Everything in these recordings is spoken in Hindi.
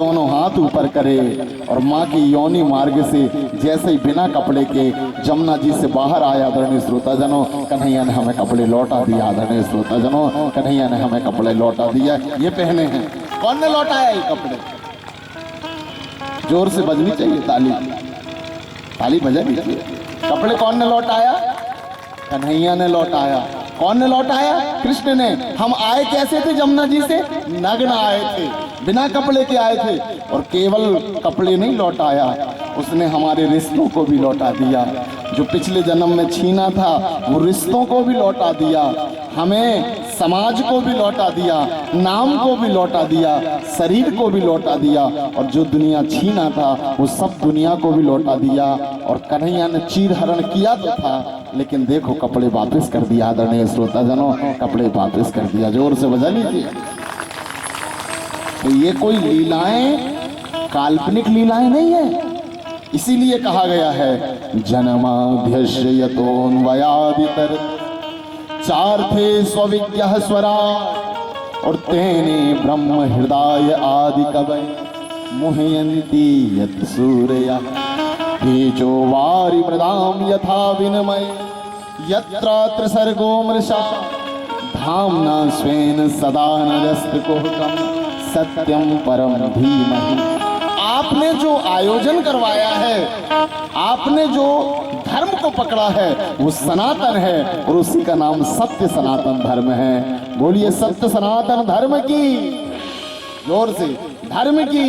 दोनों हाथ ऊपर करे और माँ की योनि मार्ग से जैसे ही बिना कपड़े के जमुना जी से बाहर आया। आदरणीय श्रोताजनों, कन्हैया ने हमें कपड़े लौटा दिया। आदरणीय श्रोताजनों, कन्हैया ने हमें कपड़े लौटा दिया। ये पहने हैं। कौन ने लौटाया ये कपड़े? जोर से बजनी चाहिए ताली, ताली बजा दीजिए। कपड़े कौन ने लौटाया? कन्हैया ने लौटाया। कौन ने लौटाया? कृष्ण ने। हम आए कैसे थे जमुना जी से? नग्न आए थे, बिना कपड़े के आए थे। और केवल कपड़े नहीं लौटाया, उसने हमारे रिश्तों को भी लौटा दिया। जो पिछले जन्म में छीना था वो रिश्तों को भी लौटा दिया, हमें समाज को भी लौटा दिया, नाम को भी लौटा दिया, शरीर को भी लौटा दिया। और जो दुनिया छीना था वो सब दुनिया को भी लौटा दिया। और कन्हैया ने चीर हरण किया तो था, लेकिन देखो कपड़े वापस कर दिया। आदरणीय श्रोताजनों, कपड़े वापस कर दिया। जोर से बजा लीजिए। तो ये कोई लीलाएं काल्पनिक लीलाएं नहीं है। इसीलिए कहा गया है जन्माभ्यस्य यतोन्वयादितर चार थे स्विज्ञः स्वरा और तेने ब्रह्म हृदय आदि कवय मुह्यन्ति यत् सूर्या तेजो वारि मृदाम यथा विनिमय यत्र सर्गो मृषा धाम्ना स्वेन सदा निरस्तकुहकम् सत्यम परम धीमहि। आपने जो आयोजन करवाया है, आपने जो धर्म को पकड़ा है वो सनातन है और उसी का नाम सत्य सनातन धर्म है। बोलिए सत्य सनातन धर्म की, जोर से, धर्म की,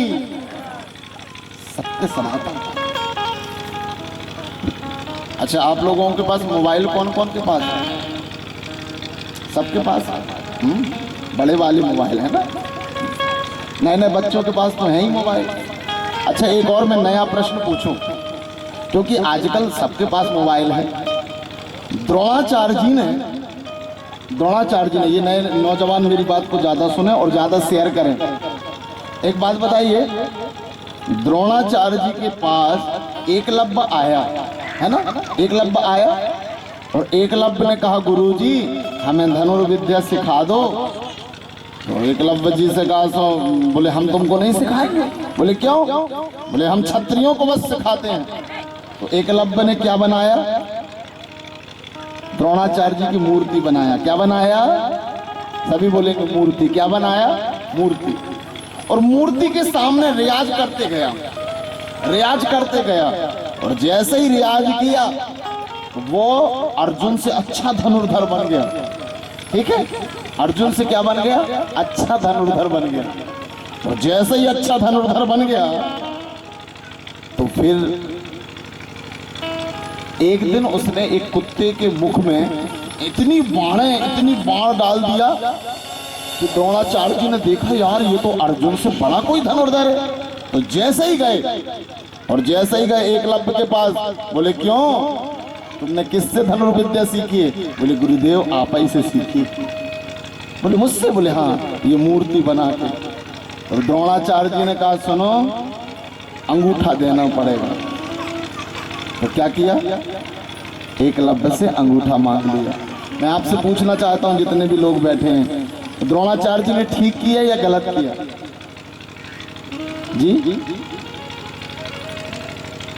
सत्य सनातन। अच्छा, आप लोगों के पास मोबाइल कौन कौन के पास है? सबके पास? बड़े वाले मोबाइल है ना? नए नए बच्चों के पास तो है ही मोबाइल। अच्छा, एक और मैं नया प्रश्न पूछूं, क्योंकि आजकल सबके पास मोबाइल है। द्रोणाचार्य जी ने, ये नए नौजवान मेरी बात को ज़्यादा सुने और ज़्यादा शेयर करें। एक बात बताइए, द्रोणाचार्य जी के पास एकलव्य आया है ना? एकलव्य आया और एकलव्य ने कहा गुरुजी हमें धनुर्विद्या सिखा दो। तो एकलव्य जी से कहा सो, बोले हम तुमको नहीं सिखाएंगे। बोले क्यों? बोले हम क्षत्रियों को बस सिखाते हैं। तो एकलव्य ने क्या बनाया? द्रोणाचार्य जी की मूर्ति बनाया। क्या बनाया? सभी बोलेंगे मूर्ति। क्या बनाया? मूर्ति। और मूर्ति के सामने रियाज करते गया, रियाज करते गया। और जैसे ही रियाज किया वो अर्जुन से अच्छा धनुर्धर बन गया। ठीक है, अर्जुन से क्या बन गया? अच्छा धनुर्धर बन गया। और जैसे ही अच्छा धनुर्धर बन गया तो फिर एक दिन उसने एक कुत्ते के मुख में इतनी बाण डाल दिया कि द्रोणाचार्य जी ने देखा यार ये तो अर्जुन से बड़ा कोई धनुर्धर है। तो जैसे ही गए और जैसे ही गए एकलव्य के पास, बोले क्यों तुमने किससे धनुर्विद्या सीखी है? बोले गुरुदेव आप ही से सीखी। बोले मुझसे? बोले हाँ, ये मूर्ति बना के। और द्रोणाचार्य जी ने कहा सुनो अंगूठा देना पड़ेगा। तो क्या किया? एकलव्य से अंगूठा मांग लिया। मैं आपसे पूछना चाहता हूं जितने भी लोग बैठे हैं, द्रोणाचार्य जी ने ठीक किया या गलत किया? जी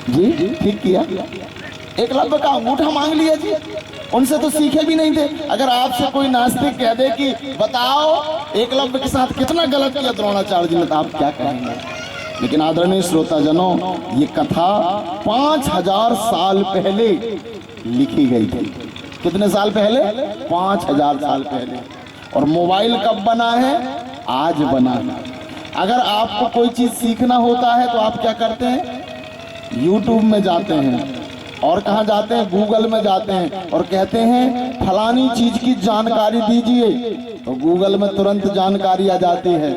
जी ठीक किया। एकलव्य का अंगूठा मांग लिया जी। उनसे तो सीखे भी नहीं थे। अगर आपसे कोई नास्तिक कह दे कि बताओ एकलव्य के साथ कितना गलत किया द्रोणाचार्य जी ने, तो आप क्या कहेंगे? लेकिन आदरणीय श्रोताजनों, ये कथा 5000 साल पहले लिखी गई थी। कितने साल पहले? 5000 साल पहले। और मोबाइल कब बना है? आज बना है। अगर आपको कोई चीज सीखना होता है तो आप क्या करते हैं? यूट्यूब में जाते हैं। और कहाँ जाते हैं? गूगल में जाते हैं और कहते हैं फलानी चीज की जानकारी दीजिए, तो गूगल में तुरंत जानकारी आ जाती है।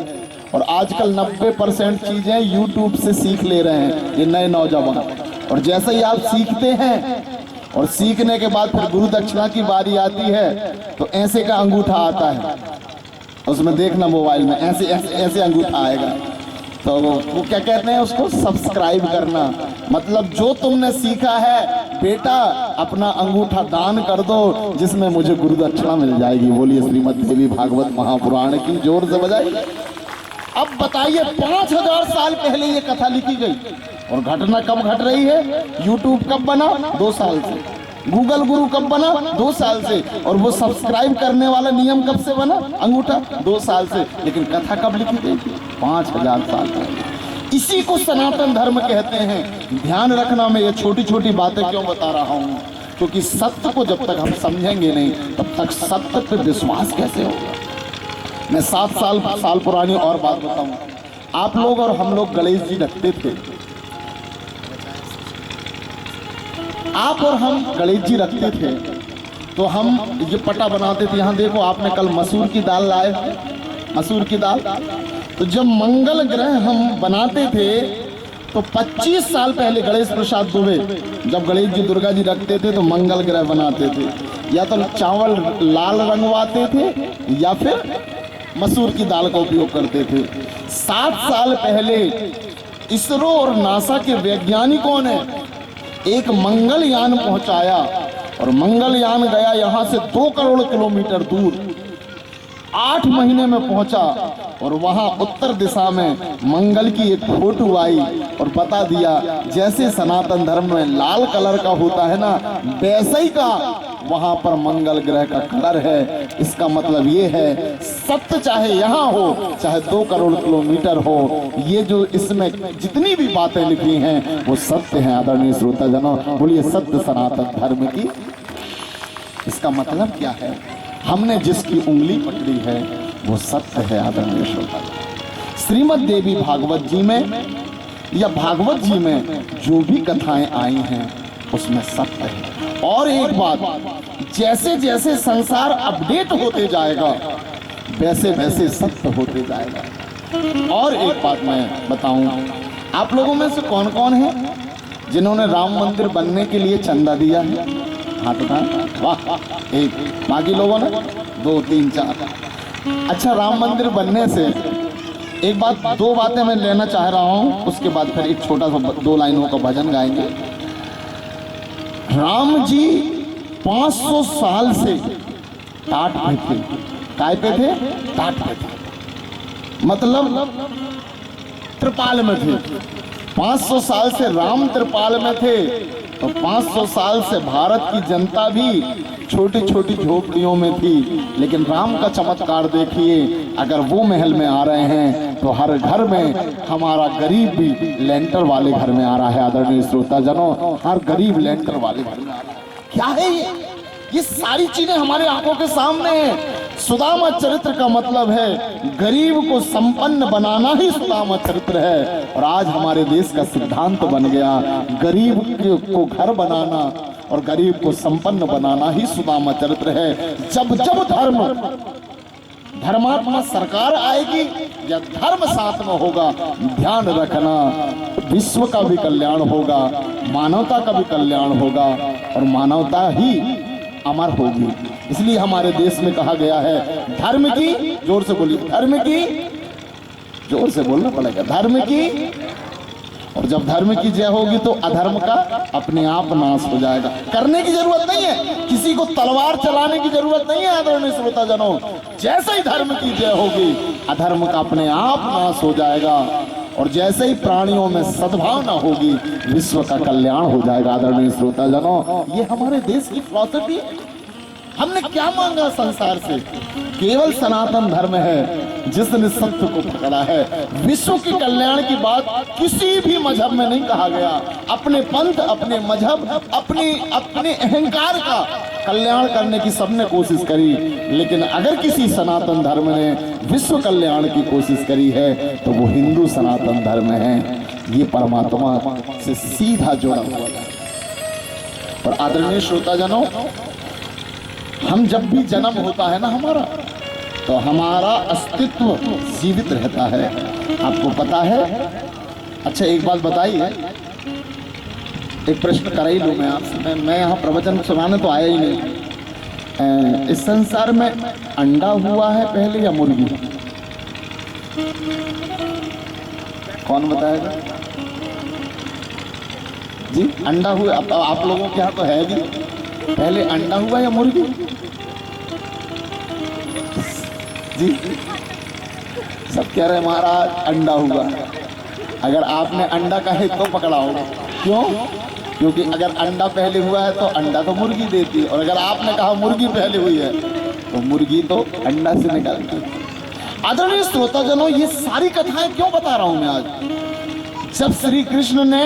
और आजकल 90% चीजें यूट्यूब से सीख ले रहे हैं ये नए नौजवान। और जैसे ही आप सीखते हैं और सीखने के बाद फिर गुरु दक्षिणा की बारी आती है तो ऐसे का अंगूठा आता है, उसमें देखना मोबाइल में ऐसे ऐसे ऐसे अंगूठा आएगा। तो वो क्या कहते हैं उसको? सब्सक्राइब करना। मतलब जो तुमने सीखा है बेटा अपना अंगूठा दान कर दो जिसमें मुझे गुरु दक्षिणा मिल जाएगी। बोलिए श्रीमद् देवी भागवत महापुराण की, जोर से बजाइए। अब बताइए 5000 साल पहले ये कथा लिखी गई और घटना कब घट रही है? यूट्यूब कब बना? 2 साल से। गूगल गुरु कब बना? 2 साल से। और वो सब्सक्राइब करने वाला नियम कब से बना? अंगूठा 2 साल से। लेकिन कथा कब लिखी गई? 5000 साल पहले। इसी को सनातन धर्म कहते हैं। ध्यान रखना, मैं ये छोटी छोटी बातें क्यों बता रहा हूँ, क्योंकि सत्य को जब तक हम समझेंगे नहीं तब तक सत्य पर विश्वास कैसे होगा। मैं 7 साल पुरानी और बात बताऊं। आप लोग और हम लोग गणेश जी रखते थे, आप और हम गणेश जी रखते थे तो हम ये पटा बनाते थे। यहाँ देखो, आपने कल मसूर की दाल लाए, मसूर की दाल। तो जब मंगल ग्रह हम बनाते थे तो 25 साल पहले गणेश प्रसाद दुबे जब गणेश जी दुर्गा जी रखते थे तो मंगल ग्रह बनाते थे। या तो चावल लाल रंगवाते थे या फिर मसूर की दाल का उपयोग करते थे। 7 साल पहले इसरो और नासा के वैज्ञानिकों ने एक मंगलयान पहुंचाया और मंगलयान गया यहाँ से 2 करोड़ किलोमीटर दूर, 8 महीने में पहुंचा और वहां उत्तर दिशा में मंगल की एक फोटो आई और बता दिया जैसे सनातन धर्म में लाल कलर का होता है ना, वैसे ही का वहां पर मंगल ग्रह का कलर है। इसका मतलब ये है सत्य चाहे यहाँ हो चाहे 2 करोड़ किलोमीटर हो, ये जो इसमें जितनी भी बातें लिखी हैं वो सत्य है। आदरणीय श्रोता जनों, बोलिए सत्य सनातन धर्म की। इसका मतलब क्या है? हमने जिसकी उंगली पकड़ी है वो सत्य है। आदरणीय श्रोता, श्रीमद् देवी भागवत जी में या भागवत जी में जो भी कथाएं आई हैं उसमें सत्य है। और एक बात, जैसे जैसे संसार अपडेट होते जाएगा वैसे वैसे सत्य होते जाएगा। और एक बात मैं बताऊं, आप लोगों में से कौन कौन है जिन्होंने राम मंदिर बनने के लिए चंदा दिया है? हाथ उठाएं। वाह, एक। बाकी लोगों ने 2 3 4। अच्छा, राम मंदिर बनने से एक बात, 2 बातें मैं लेना चाह रहा हूं, उसके बाद फिर एक छोटा सा 2 लाइनों का भजन गाएंगे। राम जी 500 साल से टाट पे थे। काय पे थे? टाट पे थे, मतलब त्रिपाल में थे। 500 साल से राम त्रिपाल में थे तो 500 साल से भारत की जनता भी छोटी छोटी झोपड़ियों में थी। लेकिन राम का चमत्कार देखिए, अगर वो महल में आ रहे हैं तो हर घर में हमारा गरीब भी लेंटर वाले घर में आ रहा है। आदरणीय श्रोता जनों, हर गरीब लेंटर वाले घर में आ रहा है। क्या है ये सारी चीजें हमारे आंखों के सामने हैं। सुदामा चरित्र का मतलब है गरीब को संपन्न बनाना ही सुदामा चरित्र है। और आज हमारे देश का सिद्धांत बन गया गरीब को घर बनाना और गरीब को संपन्न बनाना ही सुदामा चरित्र है। जब जब धर्मात्मा सरकार आएगी या धर्म साथ में होगा, ध्यान रखना विश्व का भी कल्याण होगा, मानवता का भी कल्याण होगा और मानवता ही अमर होगी। इसलिए हमारे देश में कहा गया है धर्म की, जोर से बोलिए, धर्म की, जोर से बोलना पड़ेगा, धर्म की। और जब धर्म की जय होगी तो अधर्म का अपने आप नाश हो जाएगा। करने की जरूरत नहीं है, किसी को तलवार चलाने की जरूरत नहीं है। आदरणीय श्रोता जनों, जैसे ही धर्म की जय होगी अधर्म का अपने आप नाश हो जाएगा और जैसे ही प्राणियों में सद्भावना होगी विश्व का कल्याण हो जाएगा। आदरणीय श्रोता जनों, ये हमारे देश की फिलॉसफी है। हमने क्या मांगा संसार से? केवल सनातन धर्म है जिसने सत्य को पकड़ा है। विश्व के कल्याण की बात किसी भी मजहब में नहीं कहा गया। अपने पंथ, अपने मजहब, अपने अहंकार का कल्याण करने की सबने कोशिश करी, लेकिन अगर किसी सनातन धर्म ने विश्व कल्याण की कोशिश करी है तो वो हिंदू सनातन धर्म है। ये परमात्मा से सीधा जुड़ा हुआ है। और आदरणीय श्रोता जनों, हम जब भी जन्म होता है ना हमारा, तो हमारा अस्तित्व जीवित रहता है। आपको पता है? अच्छा, एक बात बताइए, एक प्रश्न कर ही लूँ मैं आपसे। मैं यहाँ प्रवचन सुनाने तो आया ही नहीं। इस संसार में अंडा हुआ है पहले या मुर्गी? कौन बताएगा जी? अंडा हुआ आप लोगों के यहाँ तो है भी। पहले अंडा हुआ या मुर्गी? जी सब कह रहे महाराज अंडा हुआ। अगर आपने अंडा कहे तो पकड़ा होगा। क्यों? क्योंकि अगर अंडा पहले हुआ है तो अंडा तो मुर्गी देती है, और अगर आपने कहा मुर्गी पहले हुई है तो मुर्गी तो अंडा से निकलती है। आदरणीय श्रोताजनों, ये सारी कथाएं क्यों बता रहा हूं मैं आज? जब श्री कृष्ण ने,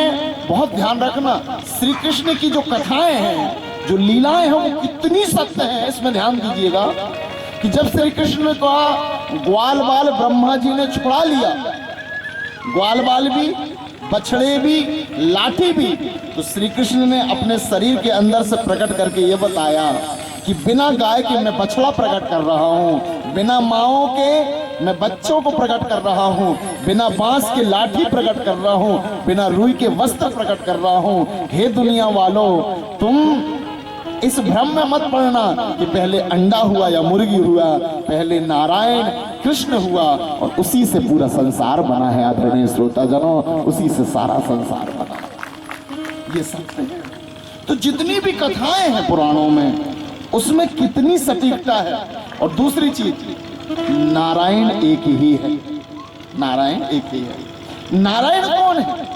बहुत ध्यान रखना, श्री कृष्ण की जो कथाएं हैं, जो लीलाएं हैं, वो कितनी सत्य हैं, इसमें ध्यान दीजिएगा। कि जब श्री कृष्ण ने कहा ग्वाल बाल ब्रह्मा जी ने छुड़ा लिया, ग्वाल बाल भी, बछड़े भी, लाठी भी, तो श्री कृष्ण ने अपने शरीर के अंदर से प्रकट करके ये बताया कि बिना गाय के मैं बछड़ा प्रकट कर रहा हूँ, बिना माओं के मैं बच्चों को प्रकट कर रहा हूँ, बिना बांस के लाठी प्रकट कर रहा हूँ, बिना रुई के वस्त्र प्रकट कर रहा हूँ। हे दुनिया वालों, तुम इस भ्रम में मत पड़ना कि पहले अंडा हुआ या मुर्गी हुआ, पहले नारायण कृष्ण हुआ और उसी से पूरा संसार बना है। आदरणीय श्रोताजनों, उसी से सारा संसार बना। ये सत्य है। तो जितनी भी कथाएं हैं पुराणों में, उसमें कितनी सटीकता है। और दूसरी चीज, नारायण एक ही है। नारायण एक ही है। नारायण कौन है?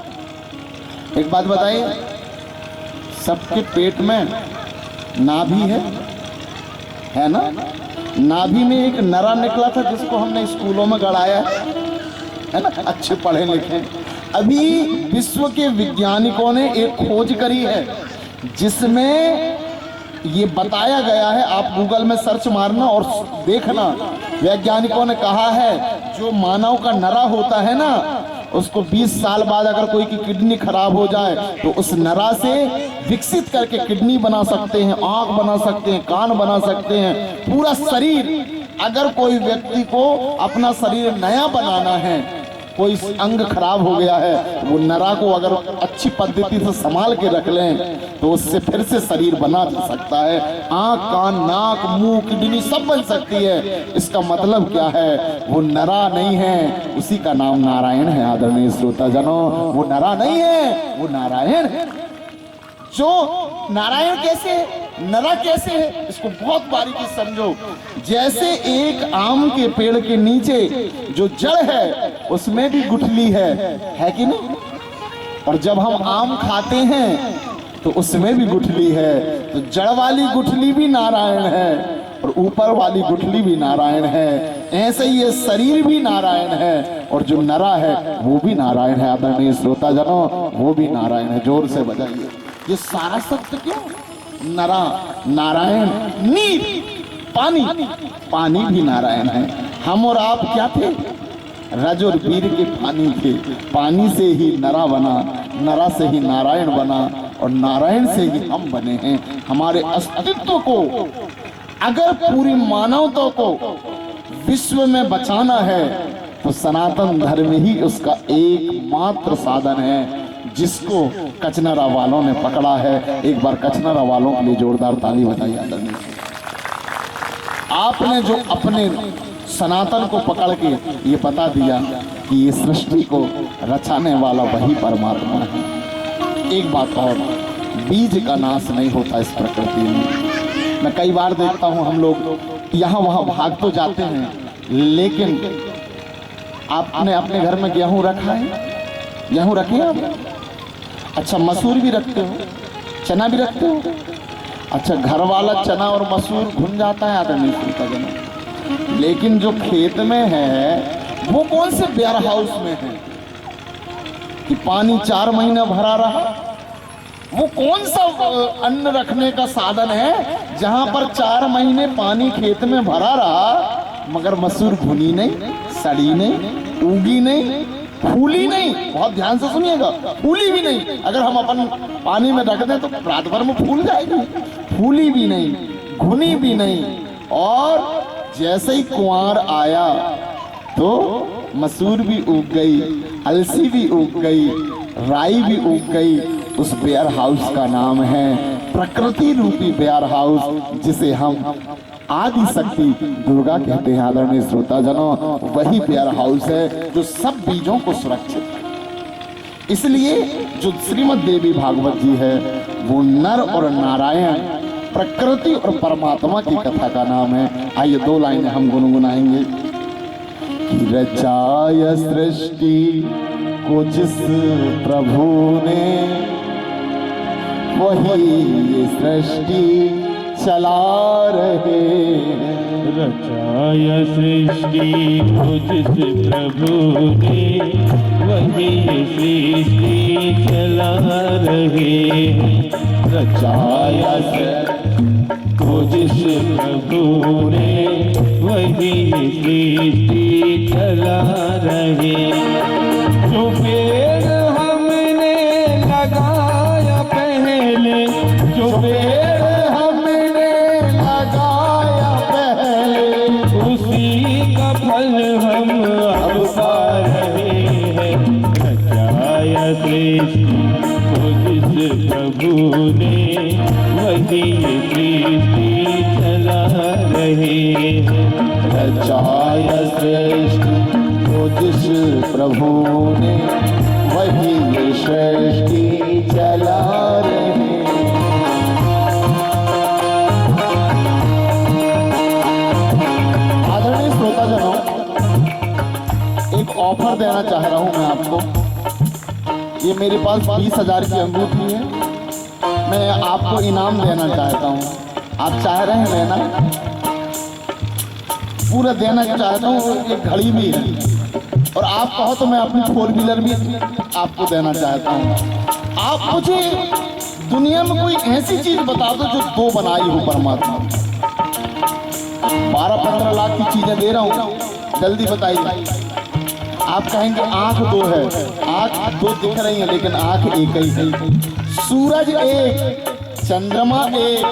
एक बात बताइए, सबके पेट में नाभि है ना? नाभि में एक नरा निकला था जिसको हमने स्कूलों में गड़ाया है ना, अच्छे पढ़े लिखे। अभी विश्व के वैज्ञानिकों ने एक खोज करी है जिसमें ये बताया गया है, आप गूगल में सर्च मारना और देखना। वैज्ञानिकों ने कहा है जो मानव का नरा होता है ना, उसको 20 साल बाद अगर कोई की किडनी खराब हो जाए तो उस नरा से विकसित करके किडनी बना सकते हैं, आंख बना सकते हैं, कान बना सकते हैं, पूरा शरीर। अगर कोई व्यक्ति को अपना शरीर नया बनाना है, कोई अंग खराब हो गया है, वो नरा को अगर अच्छी पद्धति से संभाल के रख लें तो उससे फिर से शरीर बना जा सकता है। आंख, कान, नाक, मुंह, किडनी सब बन सकती है। इसका मतलब क्या है? वो नरा नहीं है, उसी का नाम नारायण है। आदरणीय श्रोताजनों, वो नरा नहीं है, वो नारायण है। जो नारायण कैसे है, नरा कैसे है, इसको बहुत बारीकी समझो। जैसे एक आम के पेड़ के नीचे जो जड़ है उसमें भी गुठली है कि नहीं? और जब हम आम खाते हैं तो उसमें भी गुठली है। तो जड़ वाली गुठली भी नारायण है और ऊपर वाली गुठली भी नारायण है। ऐसे ही ये शरीर भी नारायण है और जो नरा है वो भी नारायण है। आदरणीय श्रोताजनों, वो भी नारायण है। जोर से बजाइए। ये सारा सत्य क्यों? नरा, नारायण, नीर, पानी, पानी भी नारायण है। हम और आप क्या थे? रज और वीर के पानी थे। पानी से ही नरा बना, नरा से ही नारायण बना और नारायण से ही हम बने हैं। हमारे अस्तित्व को, अगर पूरी मानवता को विश्व में बचाना है तो सनातन धर्म ही उसका एकमात्र साधन है, जिसको कचनरा वालों ने पकड़ा है। एक बार कचनरा वालों के लिए जोरदार ताली बजाइए। आदरणीय, आपने जो अपने सनातन को पकड़ के ये बता दिया कि ये सृष्टि को रचाने वाला वही परमात्मा है। एक बात और, बीज का नाश नहीं होता इस प्रकृति में। मैं कई बार देखता हूँ, हम लोग यहाँ वहाँ भाग तो जाते हैं, लेकिन आपने अपने घर में गेहूँ रखा है? गेहूँ रखे आप? अच्छा, मसूर भी रखते हो, चना भी रखते हो? अच्छा, घर वाला चना और मसूर घुन जाता है आदरणीय श्रोताजनों, लेकिन जो खेत में है वो कौन से वेयर हाउस में है कि पानी 4 महीने भरा रहा? वो कौन सा अन्न रखने का साधन है जहां पर 4 महीने पानी खेत में भरा रहा मगर मसूर भुनी नहीं, सड़ी नहीं, उगी नहीं, फूली नहीं? बहुत ध्यान से सुनिएगा, फूली भी नहीं। अगर हम अपन पानी में रख दें तो रात भर में फूल जाएगी। फूली भी नहीं, घुनी भी नहीं, और जैसे ही कुंवार आया तो मसूर भी उग गई, अलसी भी उग गई, राई भी उग गई। उस वेयर हाउस का नाम है प्रकृति रूपी वेयर हाउस, जिसे हम आदि शक्ति दुर्गा कहते हैं। आदरणीय श्रोताजनों, वही वेयर हाउस है जो सब बीजों को सुरक्षित है। इसलिए जो श्रीमद् देवी भागवत जी है वो नर और नारायण, प्रकृति और परमात्मा की कथा का नाम है। आइए 2 लाइनें हम गुनगुनाएंगे रचाय सृष्टि को जिस प्रभु ने, वही ये सृष्टि चला रहे हैं। रचाय सृष्टि को जिस प्रभु ने, वही ये सृष्टि चला रहे हैं। रचाय को जिस प्रभु ने, वही ये सृष्टि चला रहे। जो पेड़ हमने लगाया पहले, जो पेड़ हमने लगाया पहले, उसी का फल हम अब पा रहे हैं। रचाया सृष्टि को जिस प्रभु ने, वही ये सृष्टि चला रहे हैं। रचाय सृष्टि को जिस प्रभु ने, वही ये सृष्टि चला रहे हैं। आदरणीय श्रोताजनों, एक ऑफर देना चाह रहा हूं मैं आपको। ये मेरे पास 20,000 की अंगूठी है, मैं आपको इनाम देना चाहता हूं। आप चाह रहे हैं लेना? पूरा देना चाहता हूँ। एक घड़ी भी है, और आप कहो तो मैं अपनी 4 व्हीलर भी आपको देना चाहता हूँ। आप मुझे दुनिया में कोई ऐसी चीज बता दो जो 2 बनाई हो परमात्मा। 12-15 लाख की चीजें दे रहा हूँ, जल्दी बताइए। आप कहेंगे आंख 2 है, आंख 2 दिख रही है, लेकिन आंख एक ही है। सूरज एक, चंद्रमा एक,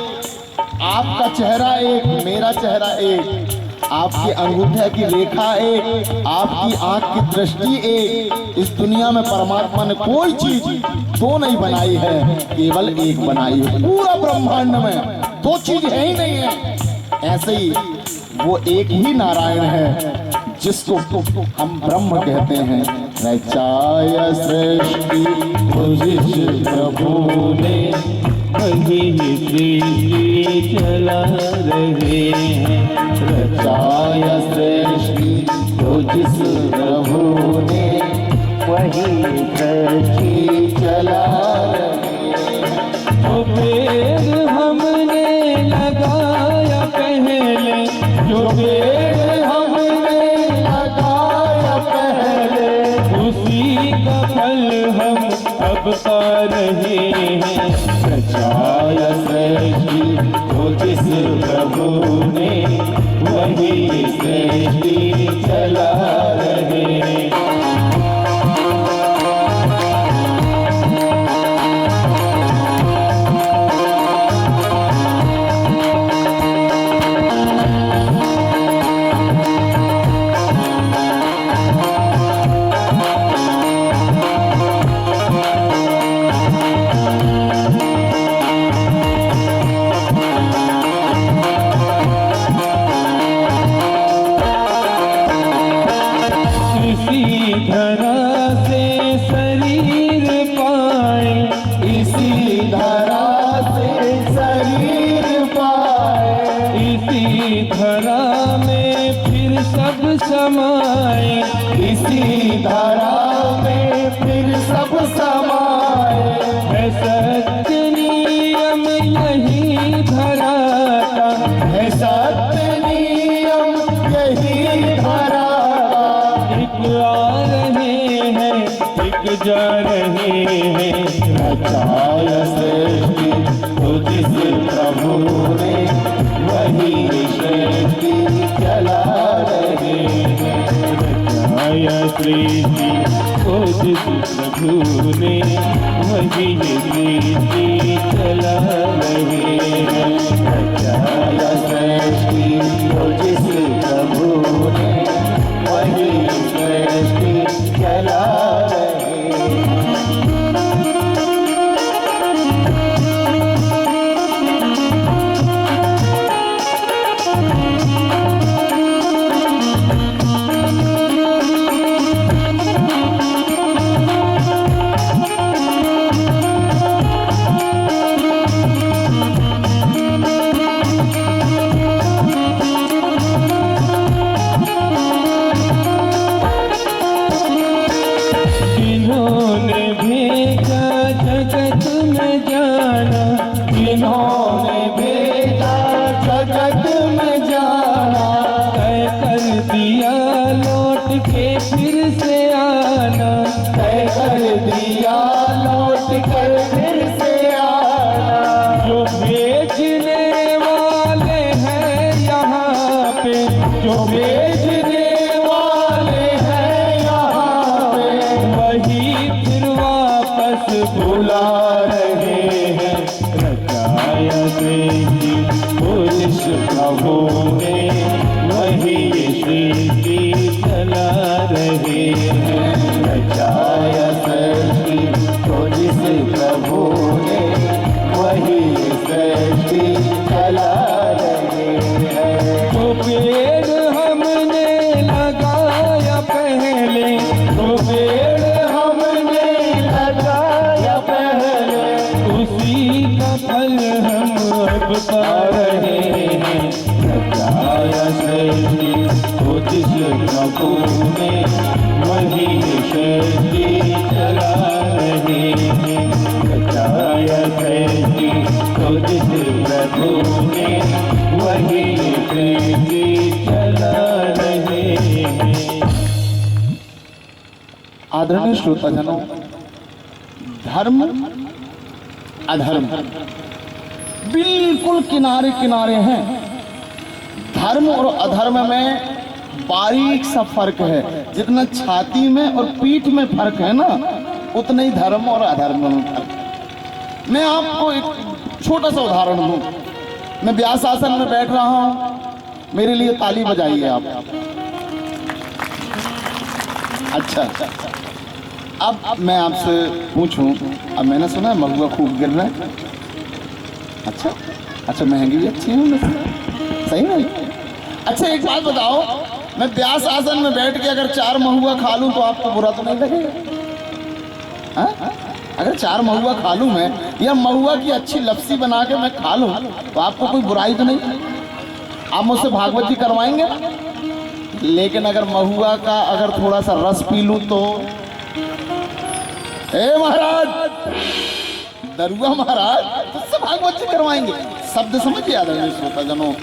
आपका चेहरा एक, मेरा चेहरा एक, आपकी अंगूठे की रेखा एक, आपकी आंख की दृष्टि एक। इस दुनिया में परमात्मा ने कोई चीज 2 नहीं बनाई है, केवल एक बनाई है। पूरा ब्रह्मांड में 2 चीज है ही नहीं है। ऐसे ही वो एक ही नारायण है, जिसको हम ब्रह्म कहते हैं। रचाय सृष्टि को जिस प्रभु ने, वही ये सृष्टि चला रहे हैं। रचाय सृष्टि को जिस प्रभु ने, वही सृष्टि चला रहे हैं। जो पेड़ हमने लगाया पहले, जो पेड़ हमने लगाया पहले, उसी का फल हम अब पा रहे हैं। रचाय सृष्टि को जिस प्रभु ने, वही सृष्टि चला रहे हैं। धरा से शरीर पाए, इसी धरा से शरीर पाए, इसी धरा में फिर सब समाए, इसी धरा में फिर सब समाए। है सत्य नियम यही धरा का, है सत्य नियम यही धरा। एक आ रहे हैं, एक जा रहे हैं। रचाय सृष्टि को जिस प्रभु ने, वही सृष्टि चला रहे हैं। रचाय सृष्टि को जिस प्रभु ने, वही सृष्टि चला रहे हैं। रचाय सृष्टि को जिस प्रभु ने, वही सृष्टि चला रहे हैं। कर फिर से आना। जो भेजने वाले हैं यहाँ पे, जो भेजने वाले हैं यहाँ पे, वही फिर वापस बुला रहे हैं। रचाया सृष्टि पुरुष प्रभु ने, वही सृष्टि चला रहे हैं। रचाया सृष्टि को जिस प्रभु ने, वही सृष्टि चला रहे हैं। तो पेड़ हमने लगाया पहले, तो पेड़ हमने लगाया पहले, उसी का फल हम अब पा रहे हैं। रचाया सृष्टि को जिस प्रभु ने, वही सृष्टि चला रहे हैं। रचाया सृष्टि को जिस प्रभु ने, वही सृष्टि चला रहे हैं। आदरणीय श्रोताजनों, धर्म अधर्म बिल्कुल किनारे किनारे हैं। धर्म और अधर्म में बारीक सा फर्क है। जितना छाती में और पीठ में फर्क है ना, उतना ही धर्म और अधर्म में फर्क है। मैं आपको एक छोटा सा उदाहरण दूं। मैं व्यास आसन में बैठ रहा हूं, मेरे लिए ताली बजाइए आप। अच्छा, अब मैं आपसे पूछूं, अब मैंने सुना है महुआ खूब गिर रहा है। अच्छा, महंगी भी अच्छी है वैसे, सही नहीं? अच्छा, एक बात बताओ, मैं व्यास आसन में बैठ के अगर 4 महुआ खा लूं तो आपको बुरा तो नहीं लगेगा? हाँ? अगर 4 महुआ खा लूं मैं, या महुआ की अच्छी लपसी बना के मैं खा लूं, तो आपको कोई बुराई तो नहीं? आप मुझसे भागवत जी करवाएंगे? लेकिन अगर महुआ का अगर थोड़ा सा रस पी लूं तो, ए महाराज, दरुआ महाराज, तुझसे भागवत जी करवाएंगे। शब्द समझिए आदरणीय श्रोताजनों,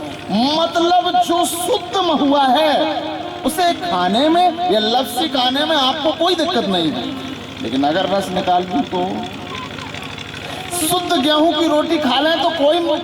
मतलब जो शुद्ध महुआ है उसे खाने में या लपसी खाने में आपको कोई दिक्कत नहीं है। लेकिन अगर रस निकाल दूं तो, शुद्ध गेहूं की रोटी खा लें तो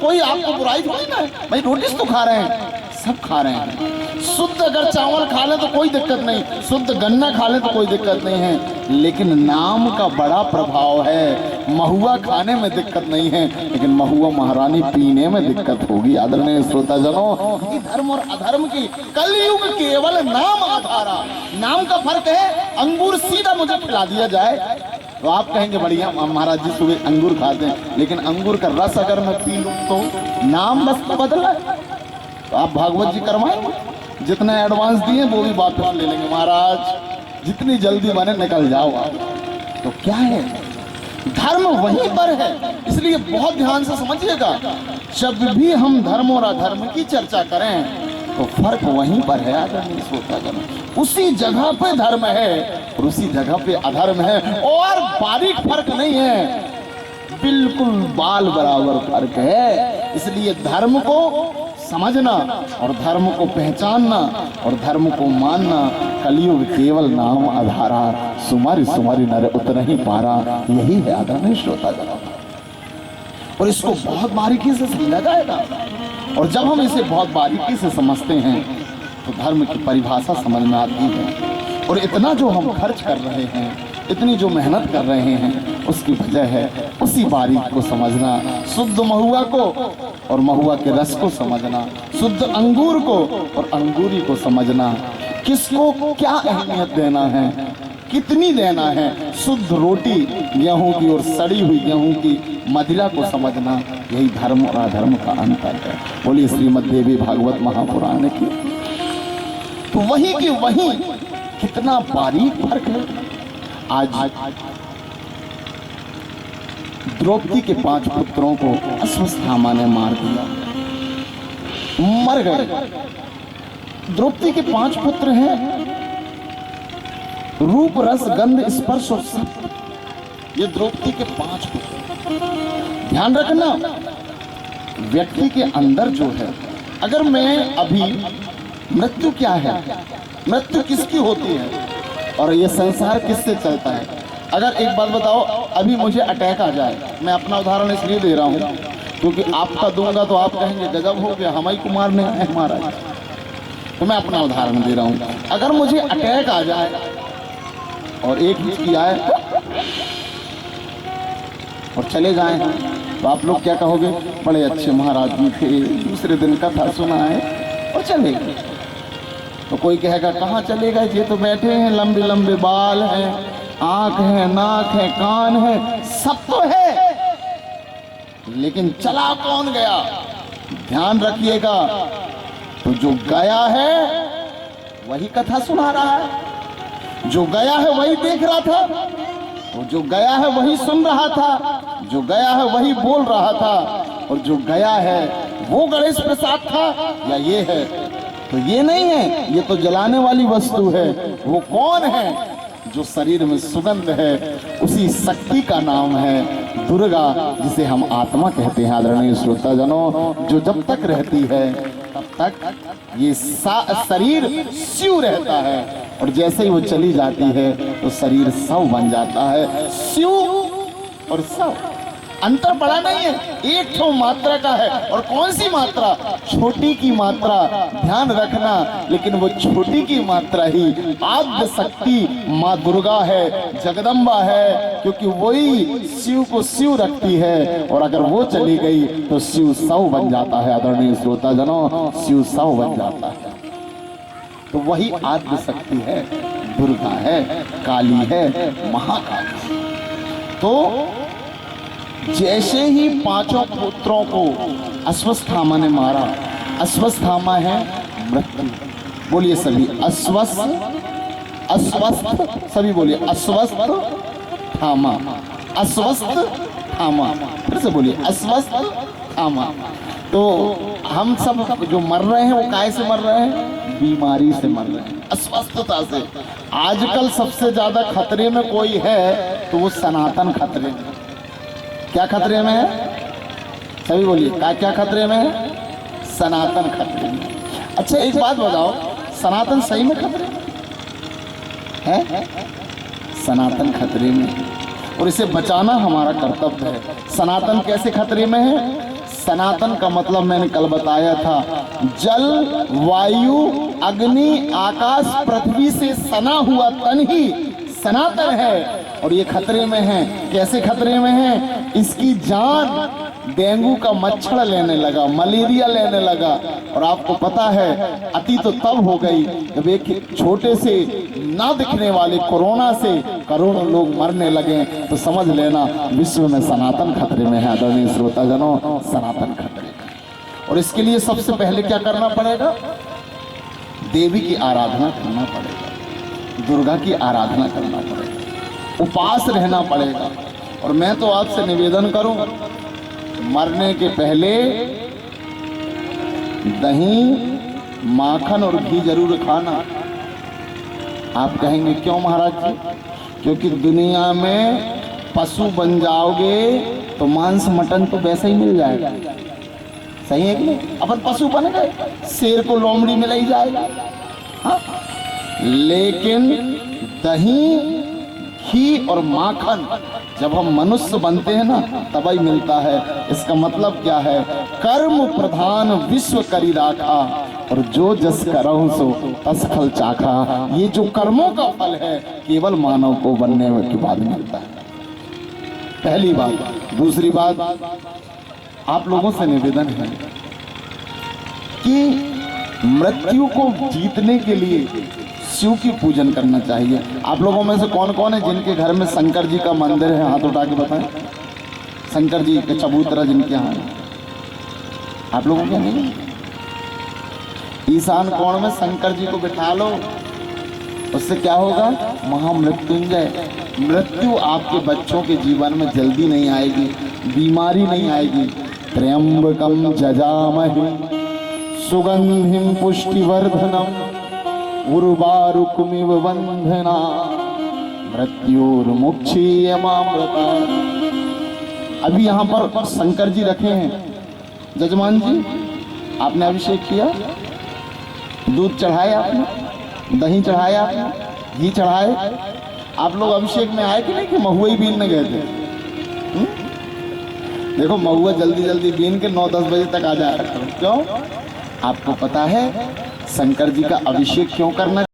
कोई आपको बुराई थोड़ी ना है। भाई रोटी तो खा रहे हैं, सब खा रहे हैं। शुद्ध अगर चावल खा लें तो कोई दिक्कत नहीं, शुद्ध गन्ना खा लें तो कोई दिक्कत नहीं है। लेकिन नाम का बड़ा प्रभाव है। महुआ खाने में दिक्कत नहीं है, लेकिन महुआ महारानी पीने में दिक्कत होगी। आदरणीय श्रोताजनों, धर्म और अधर्म की कलयुग केवल नाम आधारा। नाम का फर्क है। अंगूर सीधा मुझे खिला दिया जाए तो आप कहेंगे बढ़िया महाराज जी सुबह अंगूर खाते हैं, लेकिन अंगूर का रस अगर मैं पी लूं तो नाम बस तो बदला है। तो आप भागवत जी करवाएंगे? जितना एडवांस दिए वो भी वापस ले लेंगे। महाराज जितनी जल्दी बने निकल जाओ आप। तो क्या है, धर्म वहीं पर है। इसलिए बहुत ध्यान से समझिएगा, जब भी हम धर्म और अधर्म की चर्चा करें तो फर्क वहीं पर है। आदरणीय श्रोतागण, उसी जगह पे धर्म है और उसी जगह पे अधर्म है, और बारीक फर्क नहीं है, बिल्कुल बाल बराबर फर्क है। इसलिए धर्म को समझना और धर्म को पहचानना और धर्म को मानना, कलयुग केवल नाम आधारा, सुमारी सुमारी नर उतना ही पारा, यही है आदरणीय श्रोतागण। और इसको बहुत बारीकी से समझा जाएगा। और जब हम इसे बहुत बारीकी से समझते हैं तो धर्म की परिभाषा समझ में आती है। और इतना जो हम खर्च कर रहे हैं, इतनी जो मेहनत कर रहे हैं, उसकी वजह है उसी बारीक को समझना, शुद्ध महुआ को और महुआ के रस को समझना, शुद्ध अंगूर को और अंगूरी को समझना, किसको क्या अहमियत देना है, कितनी देना है, शुद्ध रोटी गेहूं की और सड़ी हुई गेहूं की मदिरा को समझना, यही धर्म और अधर्म का अंतर है। बोलिए श्रीमद् देवी भागवत महापुराण की। तो वही की वही कितना बारीक फर्क है। आज द्रौपदी के 5 पुत्रों को अश्वत्थामा ने मार दिया, मर गए। द्रौपदी के 5 पुत्र हैं, रूप रस गंध स्पर्श और सत्य, ये द्रौपदी के 5 पुत्र। ध्यान रखना, व्यक्ति के अंदर जो है, अगर मैं अभी, मृत्यु क्या है, मृत्यु किसकी होती है और ये संसार किससे चलता है? अगर एक बात बताओ, अभी मुझे अटैक आ जाए, मैं अपना उदाहरण इसलिए दे रहा हूँ क्योंकि आपका दूंगा तो आप कहेंगे गजब हो गया, हम ही कुमार ने है हमारा, तो मैं अपना उदाहरण दे रहा हूँ। अगर मुझे अटैक आ जाए और एक हिचकी आए और चले जाएं, तो आप लोग क्या कहोगे? बड़े अच्छे महाराज जी थे, दूसरे दिन कथा सुना है और चले गए। तो कोई कहेगा कहाँ चले गए, ये तो बैठे हैं, लंबे लंबे बाल हैं, आंख है, नाक है, कान है, सब तो है, लेकिन चला कौन गया? ध्यान रखिएगा, तो जो गया है वही कथा सुना रहा है, जो गया है वही देख रहा था, तो जो गया है वही सुन रहा था, जो गया है वही बोल रहा था, और जो गया है वो गणेश प्रसाद था या ये है? तो ये नहीं है, ये तो जलाने वाली वस्तु है। वो कौन है? जो शरीर में सुगंध है, उसी शक्ति का नाम है दुर्गा, जिसे हम आत्मा कहते हैं। आदरणीय श्रोताजनों, जो जब तक रहती है तब तक ये शरीर शिव रहता है, और जैसे ही वो चली जाती है तो शरीर शव बन जाता है। शिव और शव अंतर बड़ा नहीं है, एक तो मात्रा का है। और कौन सी मात्रा? छोटी की मात्रा, ध्यान रखना। लेकिन वो छोटी की मात्रा ही आद्य शक्ति माँ दुर्गा है, जगदम्बा है, क्योंकि वही शिव को शिव रखती है, और अगर वो चली गई तो शिव शव बन जाता है। आदरणीय श्रोताजनों, शिव शव बन जाता है। तो वही आद्य शक्ति है, दुर्गा है, काली है, महाकाली। तो जैसे ही पांचों पुत्रों को अश्वत्थामा ने मारा, अश्वत्थामा है मृत्यु, बोलिए सभी, अस्वस्थ, सभी बोलिए, अश्वत्थामा, अश्वत्थामा, फिर से बोलिए, अश्वत्थामा। तो हम सब जो मर रहे हैं वो काय से मर रहे हैं? बीमारी से मर रहे हैं, अस्वस्थता से। आजकल सबसे ज्यादा खतरे में कोई है तो वो सनातन खतरे में। क्या खतरे में है? सभी बोलिए, क्या खतरे में है? सनातन खतरे में। अच्छा एक बात बताओ, सनातन सही में खतरे में है? सनातन खतरे में, और इसे बचाना हमारा कर्तव्य है। सनातन कैसे खतरे में है? सनातन का मतलब मैंने कल बताया था, जल, वायु, अग्नि, आकाश, पृथ्वी से सना हुआ तन ही सनातन है, और ये खतरे में है। कैसे खतरे में है? इसकी जान डेंगू का मच्छर लेने लगा, मलेरिया लेने लगा। और आपको पता है अति तो तब हो गई जब एक छोटे से ना दिखने वाले कोरोना से करोड़ों लोग मरने लगे। तो समझ लेना विश्व में सनातन खतरे में है। आदरणीय श्रोताजनों, सनातन खतरे में। और इसके लिए सबसे पहले क्या करना पड़ेगा? देवी की आराधना करना पड़ेगा, दुर्गा की आराधना करना पड़ेगा, उपास रहना पड़ेगा। और मैं तो आपसे निवेदन करूं, मरने के पहले दही, माखन और घी जरूर खाना। आप कहेंगे क्यों महाराज जी? क्योंकि दुनिया में पशु बन जाओगे तो मांस मटन तो वैसे ही मिल जाएगा, सही है कि नहीं? अपन पशु बन गए, शेर को लोमड़ी मिल ही जाएगा, हाँ? लेकिन दही, घी और माखन जब हम मनुष्य बनते हैं ना तब ही मिलता है। इसका मतलब क्या है? कर्म प्रधान विश्व करी राखा, और जो जस करहु सो तस फल चाखा। ये जो कर्मों का फल है केवल मानव को बनने के बाद मिलता है, पहली बात। दूसरी बात, आप लोगों से निवेदन है कि मृत्यु को जीतने के लिए शिव की पूजन करना चाहिए। आप लोगों में से कौन कौन है जिनके घर में शंकर जी का मंदिर है? हाथ उठा के बताएं। शंकर जी के चबूतरा जिनके यहाँ है, आप लोगों के नहीं? ईशान कोण में शंकर जी को बिठा लो, उससे क्या होगा? महामृत्युंजय। मृत्यु आपके बच्चों के जीवन में जल्दी नहीं आएगी, बीमारी नहीं आएगी। त्र्यंबकम जजामहे सुगंधिम पुष्टिवर्धनम उर्वारुकमिव बंधना मृत्युर्मुक्षीयमामृता। अभी यहाँ पर शंकर जी रखे हैं। जजमान जी, आपने अभिषेक किया, दूध चढ़ाया आपने, दही चढ़ाया आपने, घी चढ़ाए, आप लोग अभिषेक में आए कि नहीं कि महुआ ही बीनने गए थे? देखो महुआ जल्दी जल्दी बीन के 9-10 बजे तक आ जाया करो। क्यों? आपको पता है शंकर जी का अभिषेक क्यों करना